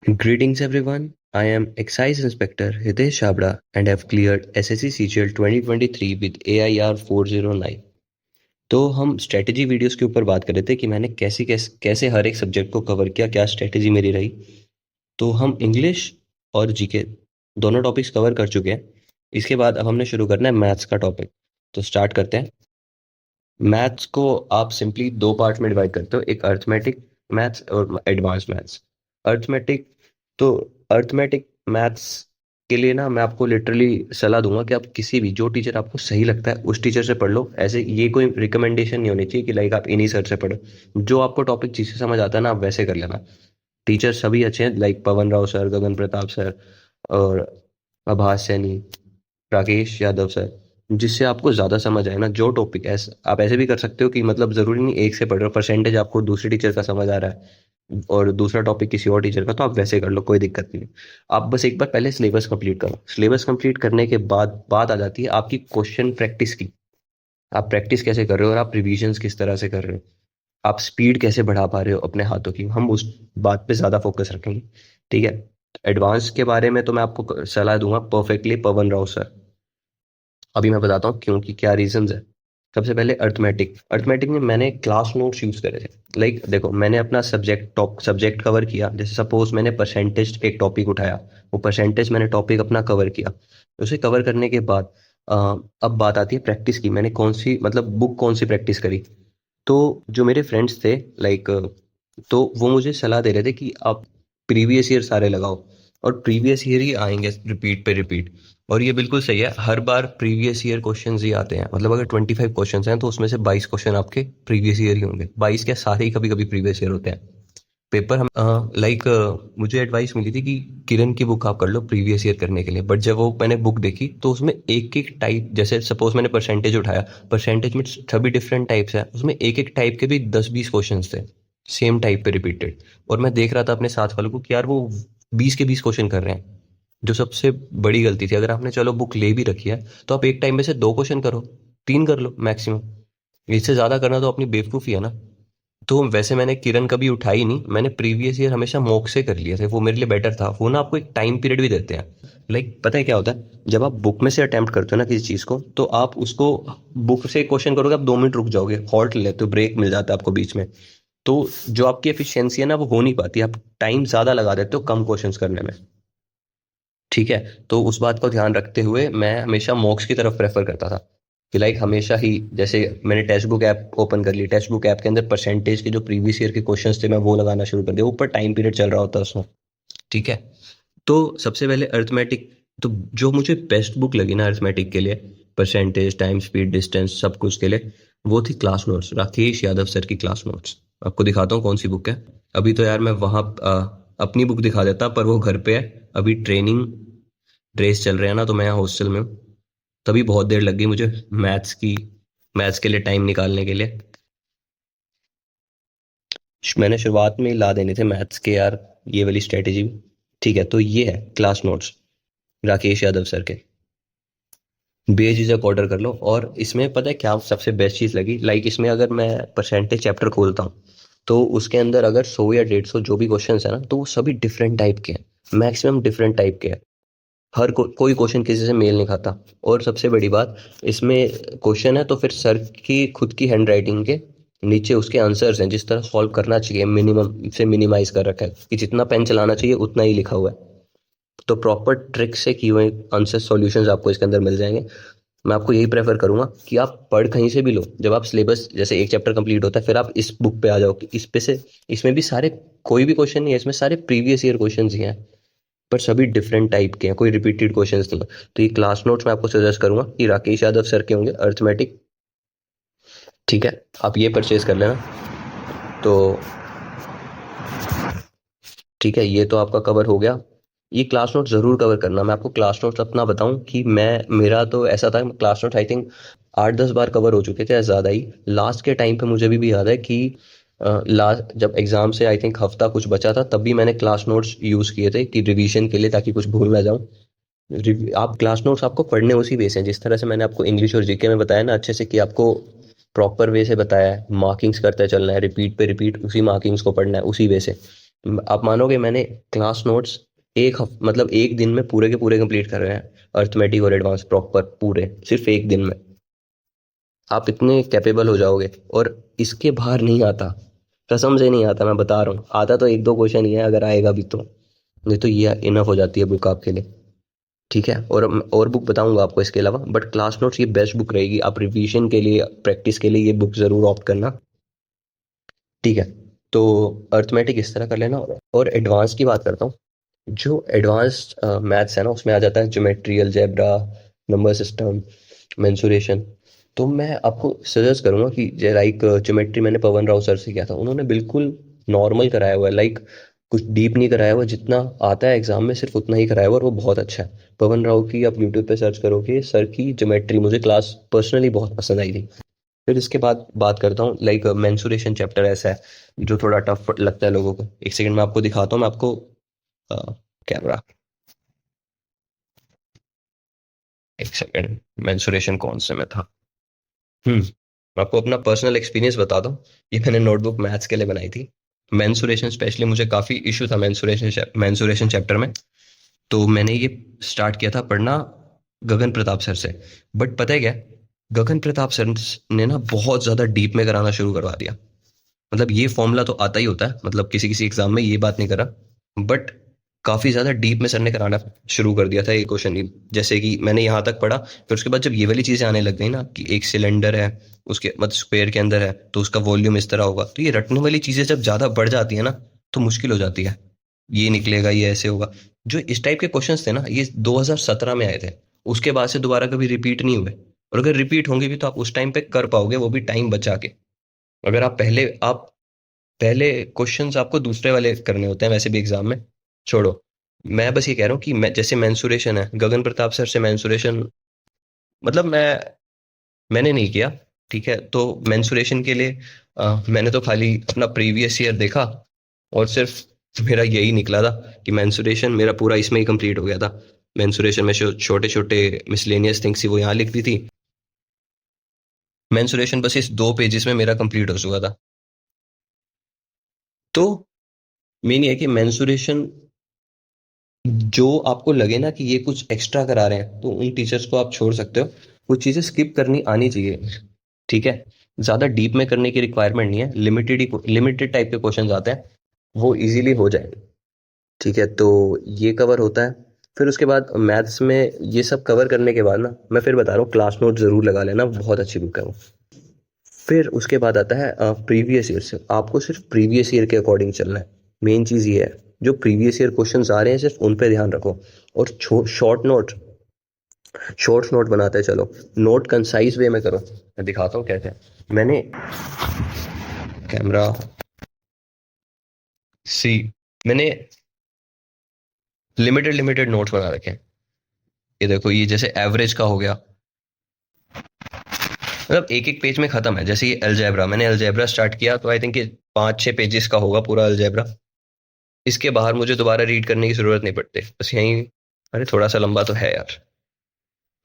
Greetings everyone. I am Excise Inspector Hitesh Chabra and have cleared SSC CGL 2023 with AIR 409। तो हम strategy videos के ऊपर बात कर रहे थे कि मैंने कैसे कैसे कैसे हर एक सब्जेक्ट को कवर किया, क्या स्ट्रेटजी मेरी रही। तो हम इंग्लिश और जीके दोनों टॉपिक्स कवर कर चुके हैं। इसके बाद अब हमने शुरू करना है मैथ्स का टॉपिक। तो स्टार्ट करते हैं। मैथ्स को आप सिंपली दो पार्ट में डिवाइड करते हो, एक अर्थमेटिक मैथ्स और एडवांस मैथ्स। अर्थमेटिक तो अर्थमेटिक मैथ्स के लिए ना मैं आपको लिटरली सलाह दूंगा कि आप किसी भी जो टीचर आपको सही लगता है उस टीचर से पढ़ लो। ऐसे ये कोई रिकमेंडेशन नहीं होनी चाहिए कि लाइक आप इन्हीं सर से पढ़ो। जो आपको टॉपिक जिससे समझ आता है ना आप वैसे कर लेना। टीचर सभी अच्छे हैं, लाइक पवन राव सर, गगन प्रताप सर और आभास सैनी, राकेश यादव सर। जिससे आपको ज्यादा समझ आए ना जो टॉपिक, ऐसे आप ऐसे भी कर सकते हो कि मतलब जरूरी नहीं एक से पढ़ रहे हो, परसेंटेज आपको दूसरे टीचर का समझ आ रहा है और दूसरा टॉपिक किसी और टीचर का, तो आप वैसे कर लो, कोई दिक्कत नहीं। आप बस एक बार पहले सिलेबस कंप्लीट करो। सिलेबस कंप्लीट करने के बाद बात आ जाती है आपकी क्वेश्चन प्रैक्टिस की। आप प्रैक्टिस कैसे कर रहे हो और आप रिविजन्स किस तरह से कर रहे हो, आप स्पीड कैसे बढ़ा पा रहे हो अपने हाथों की, हम उस बात पे ज्यादा फोकस रखेंगे। ठीक है। एडवांस के बारे में तो मैं आपको सलाह दूंगा परफेक्टली पवन राव सर। अभी मैं बताता हूँ क्योंकि क्या रीजंस है। सबसे पहले अर्थमेटिक अर्थमेटिक में मैंने क्लास नोट्स यूज करे थे। लाइक देखो, मैंने अपना सब्जेक्ट कवर किया। जैसे सपोज मैंने परसेंटेज एक टॉपिक उठाया, वो परसेंटेज मैंने टॉपिक अपना कवर किया। उसे कवर करने के बाद अ, अब बात आती है प्रैक्टिस की। मैंने कौन सी मतलब बुक कौन सी प्रैक्टिस करी। तो जो मेरे फ्रेंड्स थे लाइक, तो वो मुझे सलाह दे रहे थे कि आप प्रीवियस ईयर सारे लगाओ और प्रीवियस ईयर ही आएंगे रिपीट पे रिपीट। और ये बिल्कुल सही है, हर बार प्रीवियस ईयर क्वेश्चंस ही आते हैं। मतलब अगर 25 क्वेश्चंस हैं तो उसमें से 22 क्वेश्चन आपके प्रीवियस ईयर ही होंगे। 22 क्या, सारे ही कभी कभी प्रीवियस ईयर होते हैं। पेपर हम लाइक मुझे एडवाइस मिली थी कि किरण की बुक आप कर लो प्रीवियस ईयर करने के लिए। बट जब वो मैंने बुक देखी तो उसमें एक एक टाइप, जैसे सपोज मैंने परसेंटेज उठाया, परसेंटेज में सभी डिफरेंट टाइप्स है, उसमें एक एक टाइप के भी 10-20 क्वेश्चन थे सेम टाइप पे रिपीटेड। और मैं देख रहा था अपने साथ वालों को कि यार वो 20 के 20 क्वेश्चन कर रहे हैं। जो सबसे बड़ी गलती थी, अगर आपने चलो बुक ले भी रखी है तो आप एक टाइम में से दो क्वेश्चन करो, तीन कर लो मैक्सिमम। इससे ज्यादा करना तो अपनी बेवकूफी है ना। तो वैसे मैंने किरण कभी उठाई नहीं, मैंने प्रीवियस ईयर हमेशा मॉक से कर लिए थे, वो मेरे लिए बेटर था। वो ना आपको एक टाइम पीरियड भी देते हैं। लाइक पता है क्या होता है, जब आप बुक में से अटेम्प्ट करते हो ना किसी चीज को, तो आप उसको बुक से क्वेश्चन करोगे, आप 2 मिनट रुक जाओगे, हॉल्ट ले लेते हो, ब्रेक मिल जाता है आपको बीच में। तो जो आपकी एफिशिएंसी है ना वो हो नहीं पाती, आप टाइम ज्यादा लगा देते हो कम क्वेश्चंस करने में। ठीक है। तो उस बात को ध्यान रखते हुए मैं हमेशा मॉक्स की तरफ प्रेफर करता था कि लाइक हमेशा ही, जैसे मैंने टेक्स्ट बुक ऐप ओपन कर ली, टेक्स्ट बुक ऐप के अंदर परसेंटेज के जो प्रीवियस ईयर के क्वेश्चंस थे मैं वो लगाना शुरू कर दिया, ऊपर टाइम पीरियड चल रहा होता है उसमें। ठीक है। तो सबसे पहले अर्थमेटिक, तो जो मुझे बेस्ट बुक लगी ना अर्थमेटिक के लिए, परसेंटेज, टाइम, स्पीड, डिस्टेंस, सब कुछ के लिए, वो थी class notes, Rakesh Yadav sir की क्लास नोट्स। आपको दिखाता हूँ कौन सी बुक है। अभी तो यार मैं वहाँ अपनी बुक दिखा देता, पर वो घर पे है, अभी ट्रेनिंग ड्रेस चल रहे हैं ना, तो मैं यहाँ हॉस्टल में हूँ। तभी बहुत देर लग गई मुझे मैथ्स के लिए टाइम निकालने के लिए। मैंने शुरुआत में ही ला देने थे मैथ्स के यार, ये वाली स्ट्रेटेजी। ठीक है, तो ये है class notes Rakesh Yadav sir के। बेझिझक ऑर्डर कर लो। और इसमें पता है क्या सबसे बेस्ट चीज लगी, लाइक इसमें अगर मैं परसेंटेज चैप्टर खोलता हूँ तो उसके अंदर अगर 100 या 150 जो भी क्वेश्चन है ना, तो वो सभी डिफरेंट टाइप के हैं, मैक्सिमम डिफरेंट टाइप के हैं। कोई क्वेश्चन किसी से मेल नहीं खाता। और सबसे बड़ी बात, इसमें क्वेश्चन है तो फिर सर की खुद की हैंड राइटिंग के नीचे उसके आंसर्स हैं, जिस तरह सॉल्व करना चाहिए मिनिमम से मिनिमाइज कर रखा है कि जितना पेन चलाना चाहिए उतना ही लिखा हुआ है। तो प्रॉपर ट्रिक से किए हुए आंसर सॉल्यूशंस आपको इसके अंदर मिल जाएंगे। मैं आपको यही प्रेफर करूंगा कि आप पढ़ कहीं से भी लो, जब आप सिलेबस जैसे एक चैप्टर कंप्लीट होता है फिर आप इस बुक पे आ जाओ कि इस पे से, इसमें भी सारे, कोई भी क्वेश्चन नहीं है इसमें, सारे प्रीवियस ईयर क्वेश्चन ही हैं, पर सभी डिफरेंट टाइप के हैं, कोई रिपीटेड क्वेश्चंस नहीं है। तो ये क्लास नोट्स मैं आपको सजेस्ट करूंगा कि राकेश यादव सर के होंगे अर्थमेटिक। ठीक है, आप ये परचेज कर लेना। तो ठीक है, ये तो आपका कवर हो गया। ये क्लास नोट जरूर कवर करना। मैं आपको क्लास नोट्स अपना बताऊं कि मैं, मेरा तो ऐसा था, class note I think 8-10 bar cover हो चुके थे या ज्यादा ही। लास्ट के टाइम पे मुझे भी याद है कि लास्ट जब एग्जाम से आई थिंक हफ्ता कुछ बचा था, तब भी मैंने क्लास नोट्स यूज किए थे कि रिवीजन के लिए, ताकि कुछ भूल ना जाऊं। आप क्लास नोट्स आपको पढ़ने उसी वे से हैं, जिस तरह से मैंने आपको इंग्लिश और जीके में बताया ना अच्छे से, कि आपको प्रॉपर वे से बताया है, मार्किंग्स करते चलना है, रिपीट पे रिपीट उसी मार्किंग्स को पढ़ना है उसी वे से। आप मानोगे, मैंने क्लास नोट्स मतलब एक दिन में पूरे के पूरे कंप्लीट कर रहे हैं, अर्थमेटिक और एडवांस प्रॉपर पूरे, सिर्फ एक दिन में। आप इतने कैपेबल हो जाओगे, और इसके बाहर नहीं आता। कसम से नहीं आता, मैं बता रहा हूँ। आता तो एक दो क्वेश्चन ही है, अगर आएगा भी तो। नहीं तो ये इनफ हो जाती है बुक आपके लिए। ठीक है, और बुक बताऊंगा आपको इसके अलावा, बट क्लास नोट्स ये बेस्ट बुक रहेगी। आप रिवीजन के लिए, प्रैक्टिस के लिए ये बुक जरूर ऑप्ट करना। ठीक है, तो अर्थमेटिक इस तरह कर लेना। और एडवांस की बात करता हूँ। जो एडवांस मैथ्स है ना, उसमें आ जाता है geometry, algebra, number system, mensuration. तो मैं आपको सजेस्ट करूंगा कि लाइक ज्योमेट्री मैंने पवन राव सर से किया था, उन्होंने बिल्कुल नॉर्मल कराया हुआ है, लाइक कुछ डीप नहीं कराया हुआ। जितना आता है एग्जाम में सिर्फ उतना ही कराया हुआ, और वो बहुत अच्छा है। पवन राव की आप यूट्यूब पे सर्च करोगे, सर की ज्योमेट्री मुझे क्लास पर्सनली बहुत पसंद आई थी। फिर इसके बाद बात करता हूँ, लाइक मेंसुरेशन चैप्टर ऐसा है जो थोड़ा टफ लगता है लोगों को। एक सेकंड में आपको दिखाता हूँ, मैं आपको कैमरा, एक सेकंड, मेंसुरेशन कौन से में था। मैं आपको अपना पर्सनल एक्सपीरियंस बता दूं। ये मैंने नोटबुक मैथ्स के लिए बनाई थी। मेंसुरेशन स्पेशली मुझे काफी इशू था मेंसुरेशन चैप्टर में। तो मैंने ये स्टार्ट किया था पढ़ना गगन प्रताप सर से। बट पता है क्या, गगन प्रताप सर ने ना बहुत ज्यादा डीप में कराना शुरू करवा दिया। मतलब ये फॉर्मूला तो आता ही होता है, मतलब किसी किसी एग्जाम में, ये बात नहीं करा। बट काफी ज्यादा डीप में सर ने कराना शुरू कर दिया था ये क्वेश्चन। जैसे कि मैंने यहाँ तक पढ़ा, फिर उसके बाद जब ये वाली चीजें आने लग गई ना, कि एक सिलेंडर है, उसके मतलब स्क्वायर के अंदर है, तो उसका वॉल्यूम इस तरह होगा, तो ये रटने वाली चीजें जब ज्यादा बढ़ जाती है ना, तो मुश्किल हो जाती है। ये निकलेगा, ये ऐसे होगा। जो इस टाइप के क्वेश्चंस थे ना, ये 2017 में आए थे। उसके बाद से दोबारा कभी रिपीट नहीं हुए। और अगर रिपीट होंगे भी तो आप उस टाइम पे कर पाओगे, वो भी टाइम बचा के। अगर आप पहले क्वेश्चंस आपको दूसरे वाले करने होते हैं वैसे भी एग्जाम में। छोड़ो, मैं बस ये कह रहा हूँ कि जैसे मेंसुरेशन है, गगन प्रताप सर से मेंसुरेशन, मतलब मैंने नहीं किया। ठीक है, तो मेंसुरेशन के लिए मैंने तो खाली अपना प्रीवियस ईयर देखा, और सिर्फ मेरा यही निकला था कि मेंसुरेशन मेरा पूरा इसमें ही कंप्लीट हो गया था। मेंसुरेशन में छोटे छोटे मिसलेनियस थिंग्स ही वो यहाँ लिख दी थी। मेंसुरेशन बस इस 2 पेजेस में मेरा कंप्लीट हो चुका था। तो मेन ये है कि मेंसुरेशन, जो आपको लगे ना कि ये कुछ एक्स्ट्रा करा रहे हैं, तो उन टीचर्स को आप छोड़ सकते हो। कुछ चीजें स्किप करनी आनी चाहिए। ठीक है, ज्यादा डीप में करने की रिक्वायरमेंट नहीं है, लिमिटेड टाइप के क्वेश्चंस आते हैं, वो इजीली हो जाएंगे। ठीक है, तो ये कवर होता है। फिर उसके बाद मैथ्स में ये सब कवर करने के बाद ना, मैं फिर बता रहा हूँ, क्लास नोट जरूर लगा लेना, बहुत अच्छी बुक है वो। फिर उसके बाद आता है प्रीवियस ईयर से। आपको सिर्फ प्रीवियस ईयर के अकॉर्डिंग चलना है। मेन चीज ये है, जो प्रीवियस ईयर क्वेश्चंस आ रहे हैं सिर्फ उन पे ध्यान रखो। और शॉर्ट नोट बनाते चलो। नोट कंसाइज वे में करो। मैं दिखाता हूँ कैसे। मैंने कैमरा सी मैंने लिमिटेड लिमिटेड नोट्स बना रखे हैं। ये देखो, ये जैसे एवरेज का हो गया, मतलब एक एक पेज में खत्म है। जैसे ये अलजेब्रा, मैंने अलजेब्रा स्टार्ट किया तो आई थिंक ये 5-6 पेजेस का होगा पूरा अलजेब्रा। इसके बाहर मुझे दोबारा रीड करने की जरूरत नहीं पड़ती, बस यहीं। अरे थोड़ा सा लंबा तो है यार।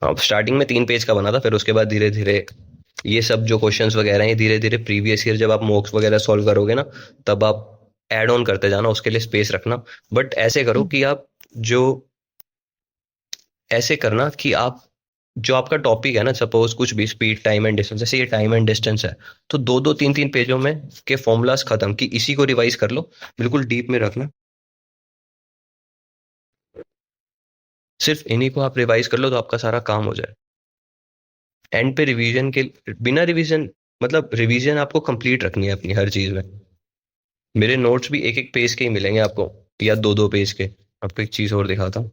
हाँ, स्टार्टिंग में 3 पेज का बना था, फिर उसके बाद धीरे धीरे ये सब जो क्वेश्चंस वगैरह हैं, धीरे धीरे प्रीवियस ईयर जब आप मॉक्स वगैरह सॉल्व करोगे ना, तब आप ऐड ऑन करते जाना, उसके लिए स्पेस रखना। बट ऐसे करो कि आप जो ऐसे करना कि आप, जो आपका टॉपिक है ना, सपोज कुछ भी स्पीड, टाइम एंड डिस्टेंस, जैसे ये टाइम एंड डिस्टेंस है, तो 2-2 3-3 पेजों में के फॉर्मूलाज खत्म, कि इसी को रिवाइज कर लो। बिल्कुल डीप में रखना, सिर्फ इन्हीं को आप रिवाइज कर लो, तो आपका सारा काम हो जाए। एंड पे रिवीजन के, बिना रिवीजन, मतलब रिवीजन आपको कंप्लीट रखनी है अपनी हर चीज में। मेरे नोट्स भी एक एक पेज के ही मिलेंगे आपको, या 2-2 पेज के। आपको एक चीज और दिखाता हूँ।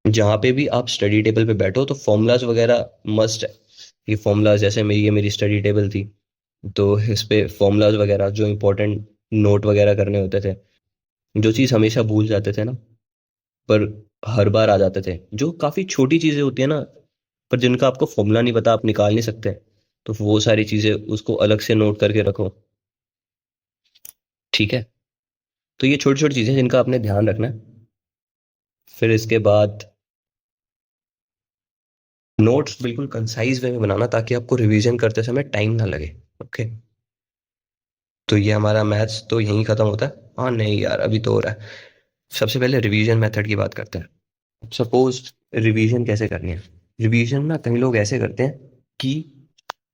जहाँ पे भी आप स्टडी टेबल पे बैठो, तो फॉर्मूलाज वगैरह मस्ट है। ये फॉर्मूलाज, जैसे ये मेरी स्टडी टेबल थी, तो इस पे फॉर्मूलाज वगैरह जो इंपॉर्टेंट नोट वगैरह करने होते थे, जो चीज़ हमेशा भूल जाते थे ना, पर हर बार आ जाते थे, जो काफ़ी छोटी चीज़ें होती है ना, पर जिनका आपको फॉर्मूला नहीं पता, आप निकाल नहीं सकते, तो वो सारी चीज़ें उसको अलग से नोट करके रखो। ठीक है, तो ये छोटी छोटी चीज़ें जिनका आपने ध्यान रखना है। फिर इसके बाद नोट्स बिल्कुल कंसाइज वे में बनाना, ताकि आपको रिवीजन करते समय टाइम ना लगे। ओके, तो ये हमारा मैथ्स तो यहीं खत्म होता है। हाँ नहीं यार, अभी तो हो रहा है। सबसे पहले रिवीजन मेथड की बात करते हैं। सपोज रिवीजन कैसे करनी है। रिवीजन ना कई लोग ऐसे करते हैं कि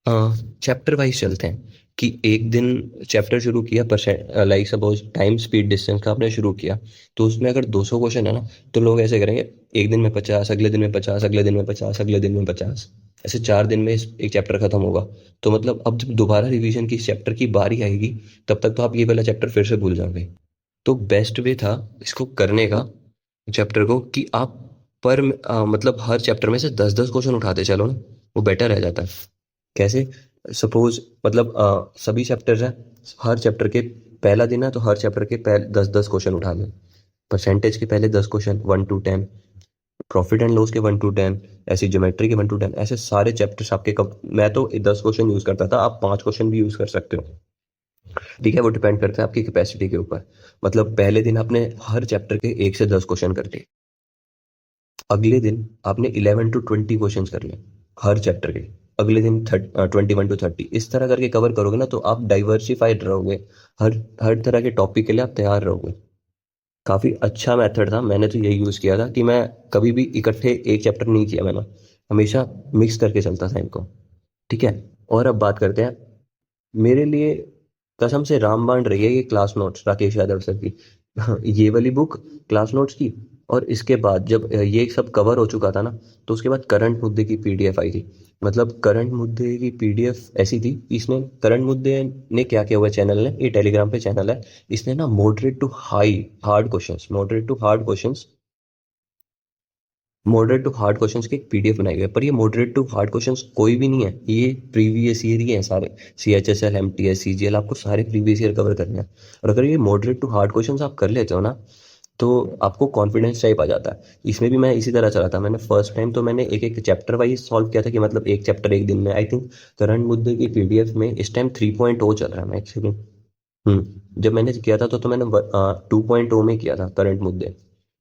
चैप्टर वाइज चलते हैं, कि एक दिन चैप्टर शुरू किया, percent like suppose time speed distance का आपने शुरू किया, तो उसमें अगर 200 क्वेश्चन है ना, तो लोग ऐसे करेंगे, एक दिन में 50, अगले दिन में 50, अगले दिन में 50, अगले दिन में 50, ऐसे 4 दिन में एक चैप्टर खत्म होगा। तो मतलब अब जब दोबारा रिवीजन की चैप्टर की बारी आएगी, तब तक तो आप ये वाला चैप्टर फिर से भूल जाओगे। तो बेस्ट वे था इसको करने का, चैप्टर को, कि आप पर मतलब हर चैप्टर में से 10-10 क्वेश्चन उठाते चलो ना, वो बेटर रह जाता है। कैसे? सपोज मतलब सभी चैप्टर्स हैं, हर चैप्टर के पहला दिन है तो हर चैप्टर के पहले 10-10 क्वेश्चन उठा लें। परसेंटेज के पहले 10 question 1 to 10, profit and loss के 1 to 10, ऐसी ज्योमेट्री के 1 to 10, ऐसे सारे चैप्टर्स आपके कब, मैं तो 10 क्वेश्चन यूज करता था, आप 5 क्वेश्चन भी यूज कर सकते हो। ठीक है, वो डिपेंड करता है आपकी कैपेसिटी के ऊपर। मतलब पहले दिन आपने हर चैप्टर के 1 से 10 क्वेश्चन कर लिए, अगले दिन आपने 11 to 20 क्वेश्चन कर लिए हर चैप्टर के, अगले दिन 21 to 30, इस तरह करके कवर करोगे ना, तो आप डाइवर्सिफाइड रहोगे, हर हर तरह के टॉपिक के लिए आप तैयार रहोगे। काफी अच्छा मेथड था, मैंने तो यही यूज किया था कि मैं कभी भी इकट्ठे एक चैप्टर नहीं किया मैंने, हमेशा मिक्स करके चलता था इनको। ठीक है, और अब बात करते हैं। मेरे लिए कसम से रामबाण रही है ये class notes Rakesh Yadav sir की। ये वाली बुक क्लास नोट्स की, और इसके बाद जब ये सब कवर हो चुका था ना, तो उसके बाद करंट मुद्दे की पीडीएफ आई थी। मतलब करंट मुद्दे की पीडीएफ ऐसी थी, इसमें करंट मुद्दे ने क्या किया हुआ है, चैनल ने, ये टेलीग्राम पे चैनल है, इसने ना moderate to high hard questions, moderate to hard questions की एक पीडीएफ बनाई हुई है। पर ये मॉडरेट टू हार्ड क्वेश्चंस कोई भी नहीं है, ये प्रीवियस ईयर ही है सारे। सीएचएसएल, एमटीएस, सीजीएल, आपको सारे प्रीवियस ईयर कवर करने हैं। और अगर ये मॉडरेट टू हार्ड क्वेश्चंस आप कर लेते हो ना, तो आपको कॉन्फिडेंस टाइप आ जाता है। इसमें भी मैं इसी तरह चला था, मैंने फर्स्ट टाइम तो मैंने एक एक चैप्टर वाइज सॉल्व किया था, कि मतलब एक चैप्टर एक दिन में। आई थिंक करंट मुद्दे की पीडीएफ में इस टाइम 3.0 चल रहा है, मैं एक सेकंड। जब मैंने किया था तो मैंने 2.0 में किया था करंट मुद्दे।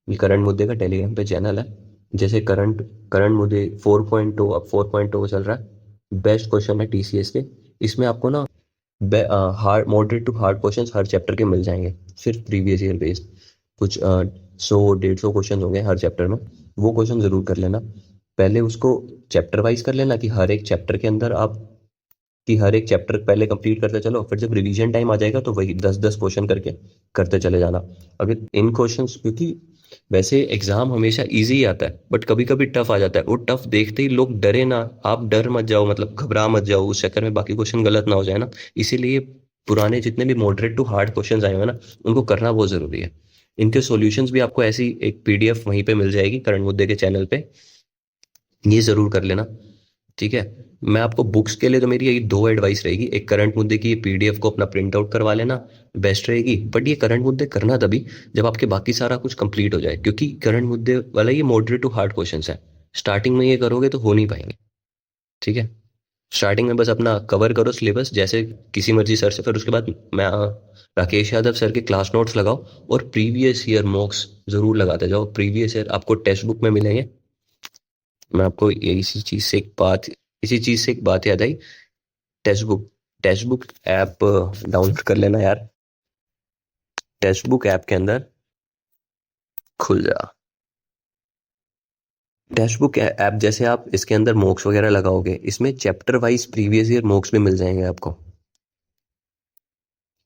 ये करंट मुद्दे का टेलीग्राम पे चैनल है। जैसे करंट करंट मुद्दे 4.0, अब 4.0 चल रहा है। बेस्ट क्वेश्चन है टीसीएस के। इसमें आपको ना hard moderate to hard questions हर चैप्टर के मिल जाएंगे, सिर्फ प्रीवियस ईयर बेस्ड। कुछ 100-150 क्वेश्चन होंगे हर चैप्टर में, वो क्वेश्चन जरूर कर लेना। पहले उसको चैप्टर वाइज कर लेना, कि हर एक चैप्टर के अंदर आप, कि हर एक चैप्टर पहले कंप्लीट करते चलो, फिर जब रिवीजन टाइम आ जाएगा तो वही 10-10 क्वेश्चन करके करते चले जाना। अगर इन क्वेश्चंस, क्योंकि वैसे एग्जाम हमेशा इजी ही आता है, बट कभी कभी टफ आ जाता है, वो टफ देखते ही लोग डरे ना। आप डर मत जाओ, मतलब घबरा मत जाओ उस चक्कर में बाकी क्वेश्चन गलत ना हो जाए ना। इसीलिए पुराने जितने भी मॉडरेट टू हार्ड क्वेश्चन आए हुए हैं ना, उनको करना बहुत जरूरी है। इनके सॉल्यूशंस भी आपको ऐसी एक पीडीएफ वहीं पे मिल जाएगी करंट मुद्दे के चैनल पे, ये जरूर कर लेना। ठीक है, मैं आपको बुक्स के लिए तो मेरी यही दो एडवाइस रहेगी। एक, करंट मुद्दे की पीडीएफ को अपना प्रिंट आउट करवा लेना, बेस्ट रहेगी। बट ये करंट मुद्दे करना तभी जब आपके बाकी सारा कुछ कंप्लीट हो जाए, क्योंकि करंट मुद्दे वाला ये मॉडरेट टू हार्ड क्वेश्चंस है। स्टार्टिंग में ये करोगे तो हो नहीं पाएंगे। ठीक है, स्टार्टिंग में बस अपना कवर करो सिलेबस जैसे किसी मर्जी सर से, फिर उसके बाद मैं राकेश यादव सर के क्लास नोट्स लगाओ, और प्रीवियस ईयर मॉक्स जरूर लगाते जाओ। प्रीवियस ईयर आपको टेक्स्ट बुक में मिलेंगे। मैं आपको इसी चीज से एक बात याद आई। टेक्स्ट बुक ऐप डाउनलोड कर लेना यार। टेक्स्ट बुक ऐप के अंदर खुल जा। टेक्स्ट बुक ऐप जैसे आप इसके अंदर मॉक्स वगैरह लगाओगे, इसमें चैप्टर वाइज प्रीवियस ईयर मॉक्स भी मिल जाएंगे आपको।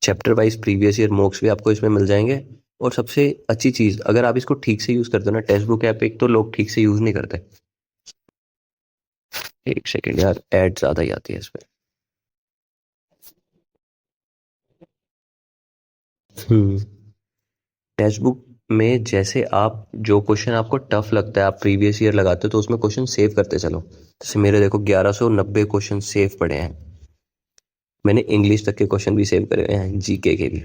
चैप्टर वाइज प्रीवियस ईयर मॉक्स भी आपको इसमें मिल जाएंगे। और सबसे अच्छी चीज, अगर आप इसको ठीक से यूज करते हो ना, टेक्स्ट बुक ऐप, एक तो लोग ठीक से यूज नहीं करते। एक सेकेंड यार, एड ज्यादा ही आती है इसमें। हम्म टेक्स्ट बुक में जैसे आप जो क्वेश्चन आपको टफ लगता है, आप प्रीवियस ईयर लगाते हो, तो उसमें क्वेश्चन सेव करते चलो। जैसे मेरे देखो 1190 क्वेश्चन सेव पड़े हैं। मैंने इंग्लिश तक के क्वेश्चन भी सेव करे हुए हैं, जीके के भी।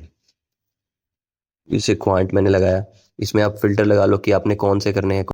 इसे क्वांट मैंने लगाया। इसमें आप फिल्टर लगा लो कि आपने कौन से करने हैं।